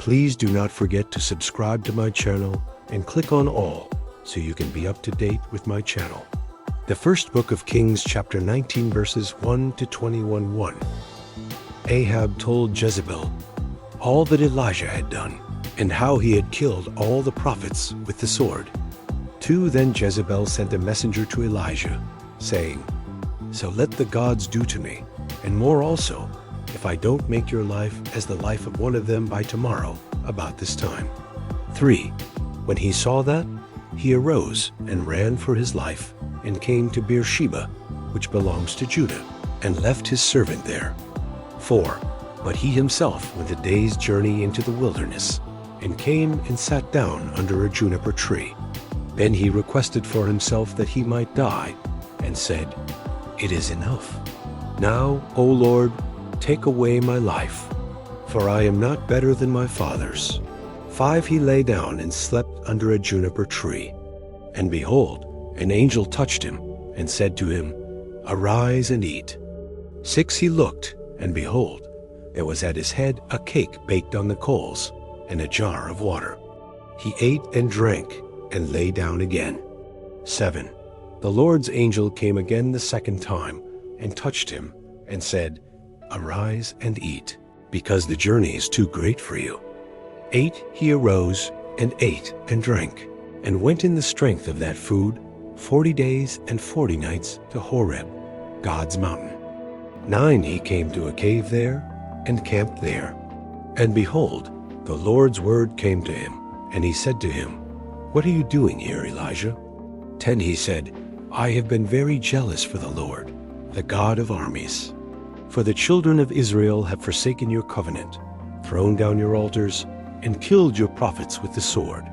Please do not forget to subscribe to my channel and click on all so you can be up to date with my channel. The first book of Kings, chapter 19, verses 1 to 21:1. Ahab told Jezebel all that Elijah had done and how he had killed all the prophets with the sword. 2. Then Jezebel sent a messenger to Elijah, saying, "So let the gods do to me, and more also, if I don't make your life as the life of one of them by tomorrow about this time." 3. When he saw that, he arose and ran for his life and came to Beersheba, which belongs to Judah, and left his servant there. 4. But he himself went a day's journey into the wilderness, and came and sat down under a juniper tree. Then he requested for himself that he might die, and said, "It is enough. Now, O Lord, take away my life, for I am not better than my fathers." 5. He lay down and slept under a juniper tree. And behold, an angel touched him, and said to him, "Arise and eat." 6. He looked, and behold, there was at his head a cake baked on the coals, and a jar of water. He ate and drank, and lay down again. 7. The Lord's angel came again the second time, and touched him, and said, "Arise and eat, because the journey is too great for you." 8. He arose, and ate and drank, and went in the strength of that food 40 days and 40 nights to Horeb, God's mountain. 9. He came to a cave there, and camped there. And behold, the Lord's word came to him, and he said to him, "What are you doing here, Elijah?" 10. He said, "I have been very jealous for the Lord, the God of armies. For the children of Israel have forsaken your covenant, thrown down your altars, and killed your prophets with the sword.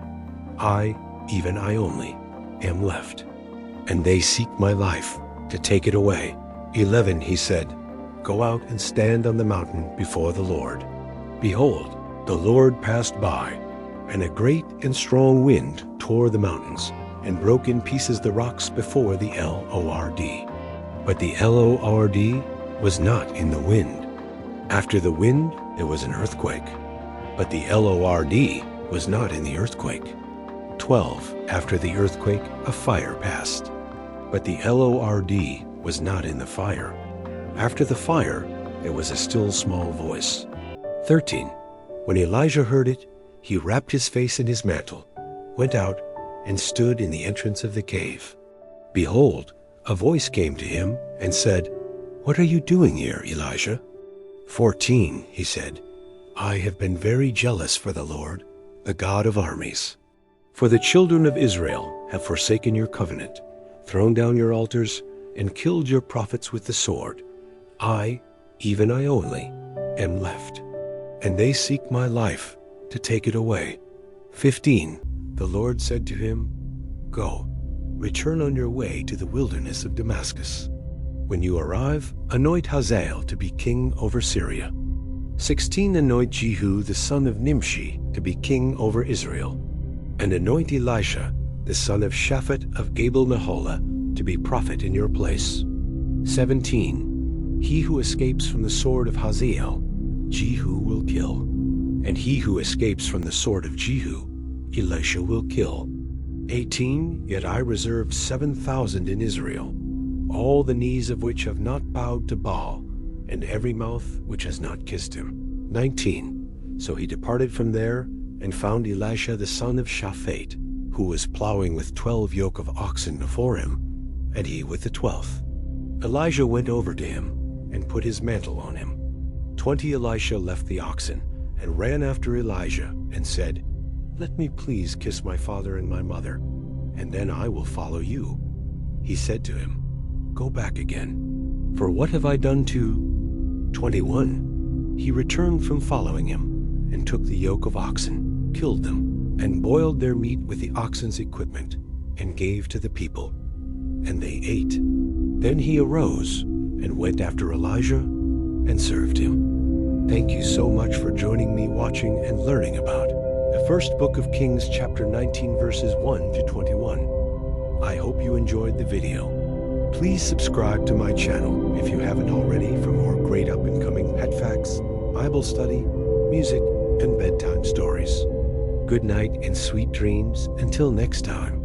I, even I only, am left, and they seek my life to take it away." 11. He said, "Go out and stand on the mountain before the Lord." Behold, the Lord passed by, and a great and strong wind tore the mountains, and broke in pieces the rocks before the Lord. But the Lord was not in the wind. After the wind there was an earthquake, but the Lord was not in the earthquake. 12. After the earthquake a fire passed, but the Lord was not in the fire. After the fire there was a still small voice. 13. When Elijah heard it, he wrapped his face in his mantle, went out, and stood in the entrance of the cave. Behold, a voice came to him and said, "What are you doing here, Elijah?" 14. He said, "I have been very jealous for the Lord, the God of armies. For the children of Israel have forsaken your covenant, thrown down your altars, and killed your prophets with the sword. I, even I only, am left, and they seek my life to take it away." 15. The Lord said to him, "Go, return on your way to the wilderness of Damascus. When you arrive, anoint Hazael to be king over Syria. 16. Anoint Jehu the son of Nimshi to be king over Israel. And anoint Elisha the son of Shaphat of Gabal-Meholah to be prophet in your place. 17. He who escapes from the sword of Hazael, Jehu will kill. And he who escapes from the sword of Jehu, Elisha will kill. 18. Yet I reserved 7,000 in Israel, all the knees of which have not bowed to Baal, and every mouth which has not kissed him. 19. So he departed from there, and found Elisha the son of Shaphat, who was plowing with 12 yoke of oxen before him, and he with the 12th. Elijah went over to him, and put his mantle on him. 20. Elisha left the oxen, and ran after Elijah, and said, "Let me please kiss my father and my mother, and then I will follow you." He said to him, "Go back again, for what have I done to—" 21. He returned from following him, and took the yoke of oxen, killed them, and boiled their meat with the oxen's equipment, and gave to the people, and they ate. Then he arose, and went after Elijah, and served him. Thank you so much for joining me watching and learning about the first book of Kings, chapter 19, verses 1 to 21. I hope you enjoyed the video. Please subscribe to my channel if you haven't already for more great up-and-coming pet facts, Bible study, music, and bedtime stories. Good night and sweet dreams until next time.